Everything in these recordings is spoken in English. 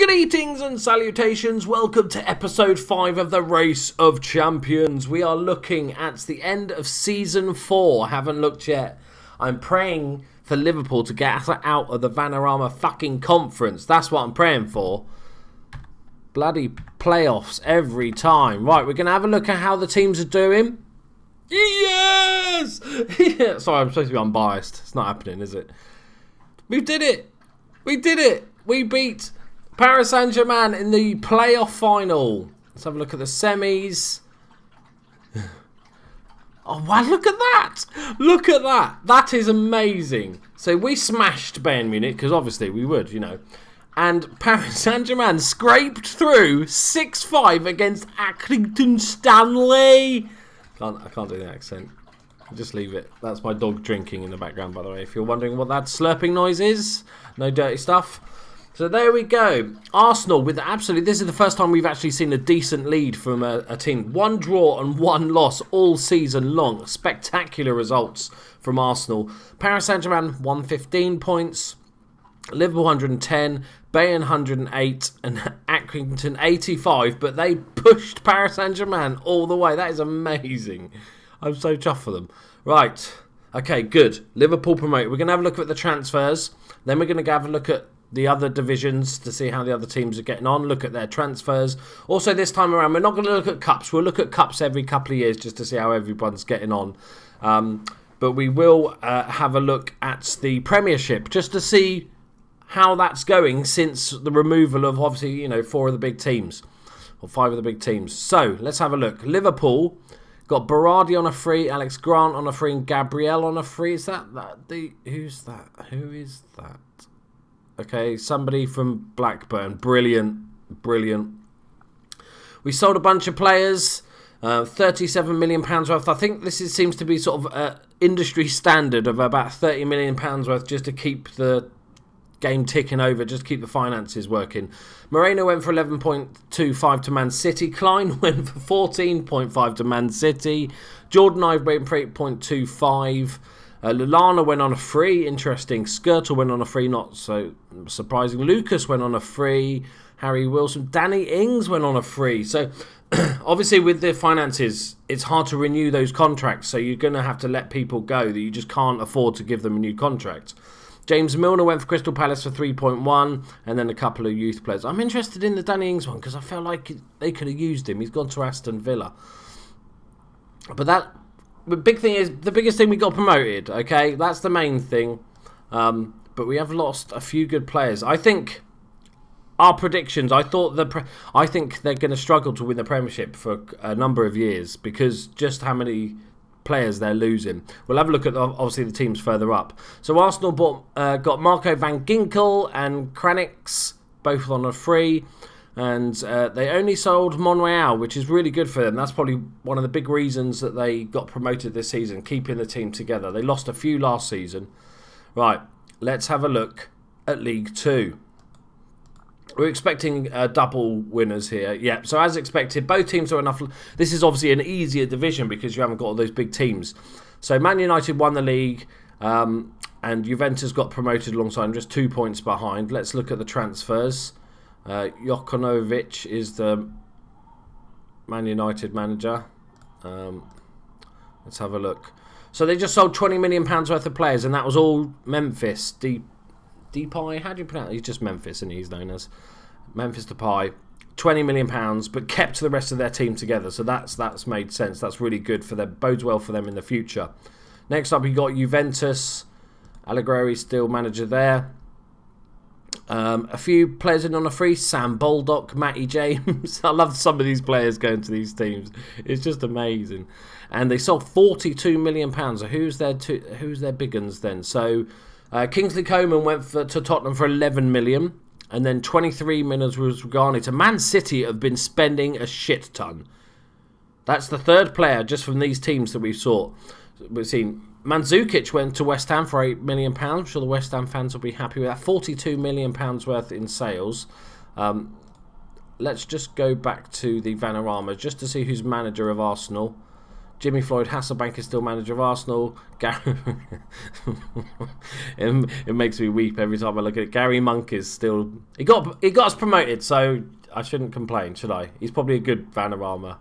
Greetings and salutations, welcome to episode 5 of the Race of Champions. We are looking at the end of season 4, haven't looked yet. I'm praying for Liverpool to get out of the Vanarama fucking conference, that's what I'm praying for. Bloody playoffs every time. Right, we're going to have a look at how the teams are doing. Yes! Yeah. Sorry, I'm supposed to be unbiased, it's not happening, is it? We did it! We did it! We beat Paris Saint-Germain in the playoff final. Let's have a look at the semis. Oh, wow, look at that. Look at that. That is amazing. So we smashed Bayern Munich, because obviously we would, you know. And Paris Saint-Germain scraped through 6-5 against Accrington Stanley. I can't do the accent. Just leave it. That's my dog drinking in the background, by the way. If you're wondering what that slurping noise is. No dirty stuff. So there we go. Arsenal with absolutely... This is the first time we've actually seen a decent lead from a team. 1 draw and 1 loss all season long. Spectacular results from Arsenal. Paris Saint-Germain 115 points. Liverpool 110. Bayern 108. And Accrington 85. But they pushed Paris Saint-Germain all the way. That is amazing. I'm so chuffed for them. Right. Okay, good. Liverpool promoted. We're going to have a look at the transfers. Then we're going to have a look at the other divisions to see how the other teams are getting on, look at their transfers. Also this time around, we're not going to look at cups. We'll look at cups every couple of years just to see how everyone's getting on. But we will have a look at the Premiership just to see how that's going since the removal of, obviously, you know, 4 of the big teams. Or 5 of the big teams. So, let's have a look. Liverpool got Berardi on a free, Alex Grant on a free, and Gabriel on a free. Is that who's that? Who is that? Okay, somebody from Blackburn. Brilliant. Brilliant. We sold a bunch of players. £37 million worth. I think this seems to be sort of industry standard of about £30 million worth just to keep the game ticking over, just to keep the finances working. Moreno went for 11.25 to Man City. Klein went for 14.5 to Man City. Jordan Ive went for 8.25. Lallana went on a free, interesting. Skirtle went on a free, not so surprising. Lucas went on a free. Harry Wilson. Danny Ings went on a free. So, obviously, with the finances, it's hard to renew those contracts. So, you're going to have to let people go that you just can't afford to give them a new contract. James Milner went for Crystal Palace for 3.1, and then a couple of youth players. I'm interested in the Danny Ings one because I felt like they could have used him. He's gone to Aston Villa. But the big thing is, the biggest thing we got promoted, okay? That's the main thing. But we have lost a few good players. I think our predictions, I think they're going to struggle to win the Premiership for a number of years because just how many players they're losing. We'll have a look at, obviously, the teams further up. So Arsenal got Marco van Ginkel and Kranix, both on a free. And they only sold Monreal, which is really good for them. That's probably one of the big reasons that they got promoted this season, keeping the team together. They lost a few last season. Right, let's have a look at League 2. We're expecting double winners here. Yeah, so as expected, both teams are enough. This is obviously an easier division because you haven't got all those big teams. So Man United won the league, and Juventus got promoted alongside, just 2 points behind. Let's look at the transfers. Jokanovic is the Man United manager. Let's have a look. So they just sold £20 million worth of players, and that was all Memphis. Depay, how do you pronounce it? He's just Memphis, and he's known as Memphis Depay. £20 million, but kept the rest of their team together. So that's made sense. That's really good for them. Bodes well for them in the future. Next up, we got Juventus. Allegri still manager there. A few players in on a free. Sam Baldock, Matty James. I love some of these players going to these teams. It's just amazing. And they sold £42 million. So who's their big uns then? So Kingsley Coman went to Tottenham for 11 million. And then 23 million was Rugani to Man City have been spending a shit ton. That's the third player just from these teams that we've seen. Mandzukic went to West Ham for £8 million. I'm sure the West Ham fans will be happy with that. £42 million worth in sales. Let's just go back to the Vanarama just to see who's manager of Arsenal. Jimmy Floyd Hasselbank is still manager of Arsenal. Gary it makes me weep every time I look at it. Gary Monk is still... He got us promoted, so I shouldn't complain, should I? He's probably a good Vanarama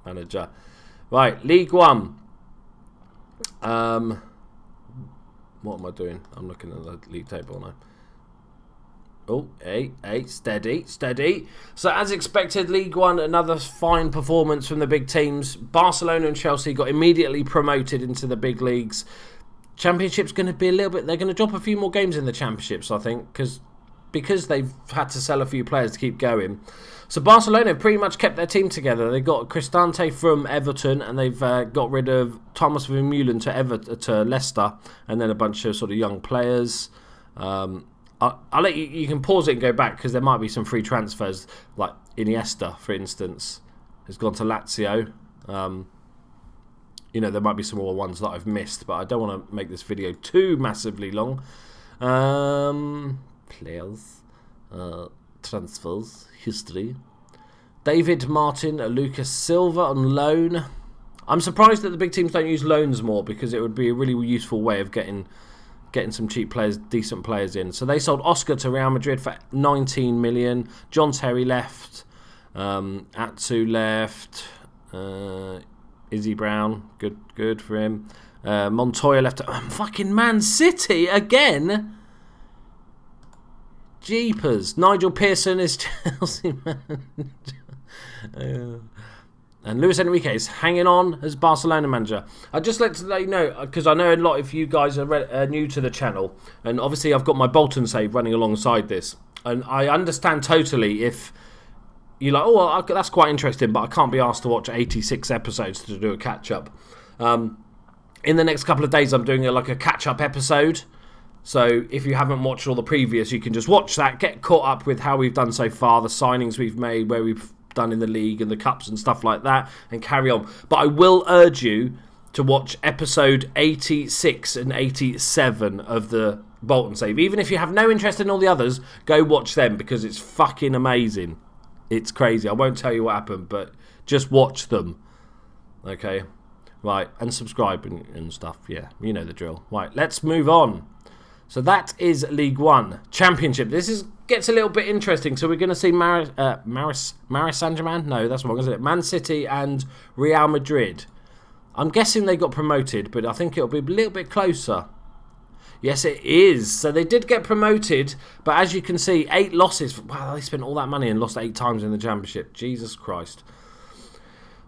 manager. Right, League One. What am I doing? I'm looking at the league table now. Oh, hey, steady. So as expected, League One, another fine performance from the big teams. Barcelona and Chelsea got immediately promoted into the big leagues. Championship's going to be a little bit... They're going to drop a few more games in the Championships, I think, because they've had to sell a few players to keep going. So Barcelona have pretty much kept their team together. They got Cristante from Everton, and they've got rid of Thomas Vermeulen to Leicester, and then a bunch of sort of young players. I'll let you can pause it and go back because there might be some free transfers, like Iniesta, for instance, has gone to Lazio. There might be some more ones that I've missed, but I don't want to make this video too massively long. Players, transfers, history. David Martin, Lucas Silva on loan. I'm surprised that the big teams don't use loans more because it would be a really useful way of getting some cheap players, decent players in. So they sold Oscar to Real Madrid for 19 million. John Terry left. Atsu left. Izzy Brown, good for him. Montoya left. Fucking Man City again. Jeepers. Nigel Pearson is Chelsea manager. And Luis Enrique is hanging on as Barcelona manager. I'd just like to let you know, because I know a lot of you guys are new to the channel, and obviously I've got my Bolton save running alongside this. And I understand totally if you're like, oh, well, that's quite interesting, but I can't be asked to watch 86 episodes to do a catch-up. In the next couple of days, I'm doing a catch-up episode. So if you haven't watched all the previous, you can just watch that, get caught up with how we've done so far, the signings we've made, where we've done in the league and the cups and stuff like that, and carry on. But I will urge you to watch episode 86 and 87 of the Bolton save. Even if you have no interest in all the others, go watch them because it's fucking amazing. It's crazy. I won't tell you what happened, but just watch them. Okay? Right, and subscribe and stuff. Yeah, you know the drill. Right, let's move on. So that is League One. Championship. This gets a little bit interesting. So we're going to see Maris Saint-Germain? No, that's wrong, isn't it? Man City and Real Madrid. I'm guessing they got promoted, but I think it'll be a little bit closer. Yes, it is. So they did get promoted, but as you can see, 8 losses. Wow, they spent all that money and lost 8 times in the Championship. Jesus Christ.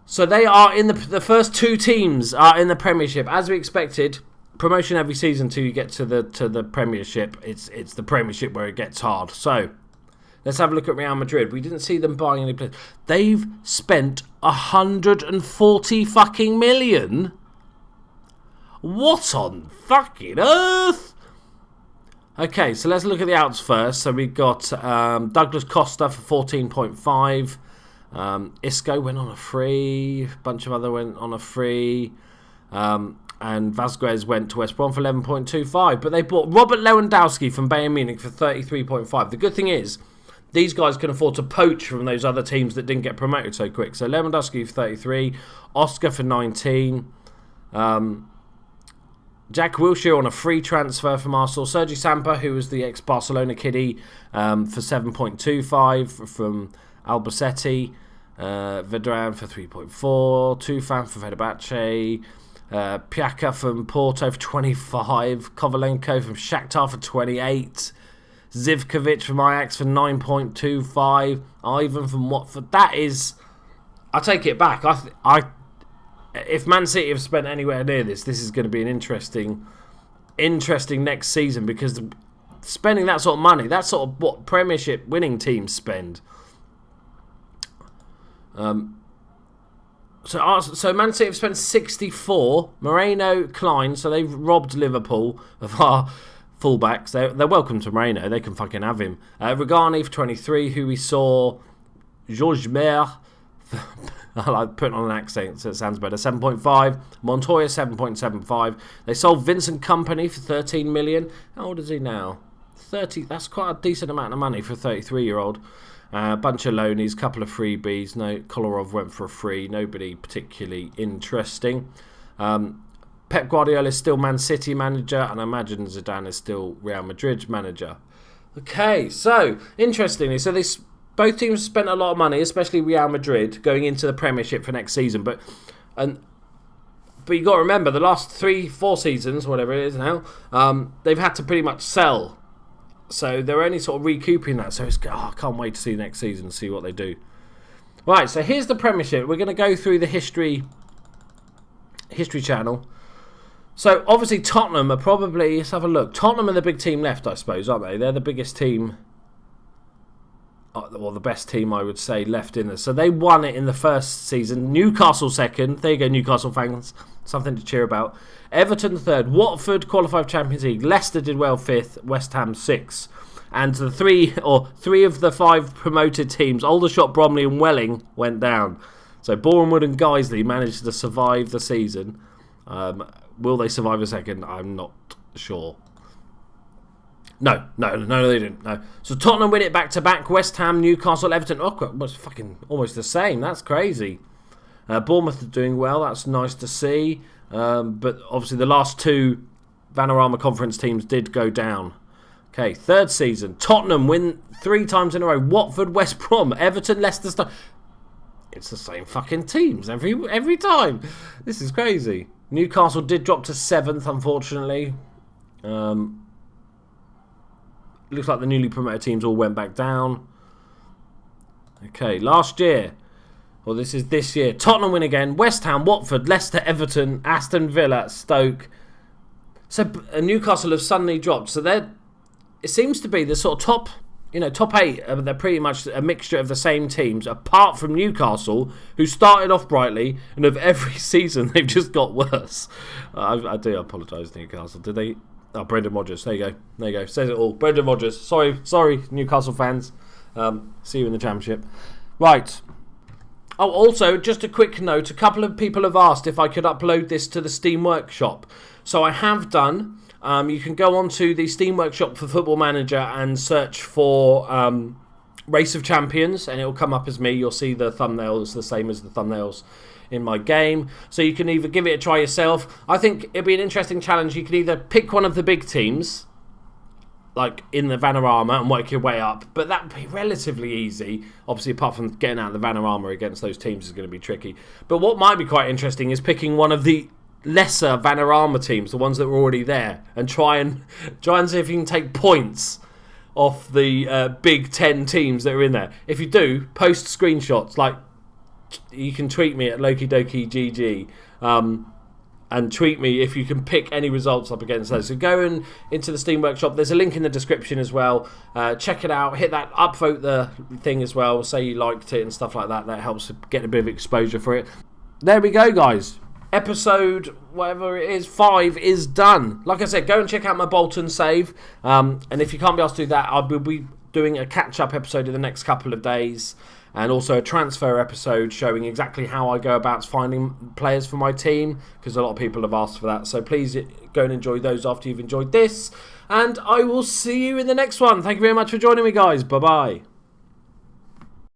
So they are in the first 2 teams are in the Premiership. As we expected, promotion every season till you get to the Premiership. It's the Premiership where it gets hard. So let's have a look at Real Madrid. We didn't see them buying any players. They've spent 140 fucking million. What on fucking earth? Okay, so let's look at the outs first. So we got Douglas Costa for 14.5. Isco went on a free. A bunch of other went on a free. And Vasquez went to West Brom for 11.25. But they bought Robert Lewandowski from Bayern Munich for 33.5. The good thing is, these guys can afford to poach from those other teams that didn't get promoted so quick. So Lewandowski for 33. Oscar for 19. Jack Wilshere on a free transfer from Arsenal. Sergi Samper, who was the ex-Barcelona kiddie, for 7.25 from Albacete. Vedran for 3.4. Tufan for Fenerbahce. Piaka from Porto for 25. Kovalenko from Shakhtar for 28. Zivkovic from Ajax for 9.25. Ivan from Watford. That is... I take it back. If Man City have spent anywhere near this is going to be an interesting next season, because spending that sort of money, that's sort of what Premiership winning teams spend. So Man City have spent 64. Moreno, Klein, so they've robbed Liverpool of our fullbacks. They're welcome to Moreno. They can fucking have him. Regani for 23, who we saw. Georges Mer. I like putting on an accent so it sounds better. 7.5. Montoya 7.75. They sold Vincent Kompany for 13 million. How old is he now? 30. That's quite a decent amount of money for a 33-year-old. A bunch of loanies, couple of freebies. No, Kolarov went for a free. Nobody particularly interesting. Pep Guardiola is still Man City manager, and I imagine Zidane is still Real Madrid manager. Okay, so interestingly, both teams spent a lot of money, especially Real Madrid, going into the Premiership for next season. But you got to remember, the last 3-4 seasons, whatever it is now, they've had to pretty much sell. So they're only sort of recouping that. So I can't wait to see next season and see what they do. Right, so here's the Premiership. We're going to go through the history channel. So obviously Tottenham are probably, let's have a look. Tottenham are the big team left, I suppose, aren't they? They're the biggest team, or the best team, I would say, left in there. So they won it in the first season. Newcastle second. There you go, Newcastle fans. Something to cheer about. Everton third. Watford qualified for Champions League. Leicester did well fifth. West Ham sixth. And the three of the 5 promoted teams, Aldershot, Bromley and Welling, went down. So Bournemouth and Guiseley managed to survive the season. Will they survive a second? I'm not sure. No, they didn't. No. So Tottenham win it back-to-back. West Ham, Newcastle, Everton. Oh, was fucking almost the same. That's crazy. Bournemouth are doing well. That's nice to see. But obviously the last 2 Vanarama Conference teams did go down. Okay, third season. Tottenham win 3 times in a row. Watford, West Brom, Everton, Leicester. It's the same fucking teams every time. This is crazy. Newcastle did drop to 7th, unfortunately. Looks like the newly promoted teams all went back down. Okay, last year. Well, this is this year. Tottenham win again. West Ham, Watford, Leicester, Everton, Aston Villa, Stoke. So Newcastle have suddenly dropped. So it seems to be the sort of top 8. They're pretty much a mixture of the same teams, apart from Newcastle, who started off brightly, and of every season they've just got worse. I do apologise, Newcastle. Did they? Oh, Brendan Rodgers. There you go. Says it all. Brendan Rodgers. Sorry, Newcastle fans. See you in the Championship. Right. Oh, also, just a quick note. A couple of people have asked if I could upload this to the Steam Workshop. So I have done. You can go onto the Steam Workshop for Football Manager and search for Race of Champions, and it will come up as me. You'll see the thumbnails the same as the thumbnails in my game. So you can either give it a try yourself. I think it'd be an interesting challenge. You could either pick one of the big teams, like in the Vanarama, and work your way up. But that would be relatively easy. Obviously, apart from getting out of the Vanarama against those teams is going to be tricky. But what might be quite interesting is picking one of the lesser Vanarama teams, the ones that were already there, and try and see if you can take points off the big 10 teams that are in there. If you do, post screenshots. Like, you can tweet me at Loki Doki GG, and tweet me if you can pick any results up against those. So go into the Steam Workshop. There's a link in the description as well. Check it out. Hit that upvote the thing as well. Say you liked it and stuff like that. That helps get a bit of exposure for it. There we go, guys. Episode, whatever it is, 5 is done. Like I said, go and check out my Bolton save. And if you can't be asked to do that, I will be doing a catch-up episode in the next couple of days. And also a transfer episode showing exactly how I go about finding players for my team, because a lot of people have asked for that. So please go and enjoy those after you've enjoyed this. And I will see you in the next one. Thank you very much for joining me, guys. Bye-bye.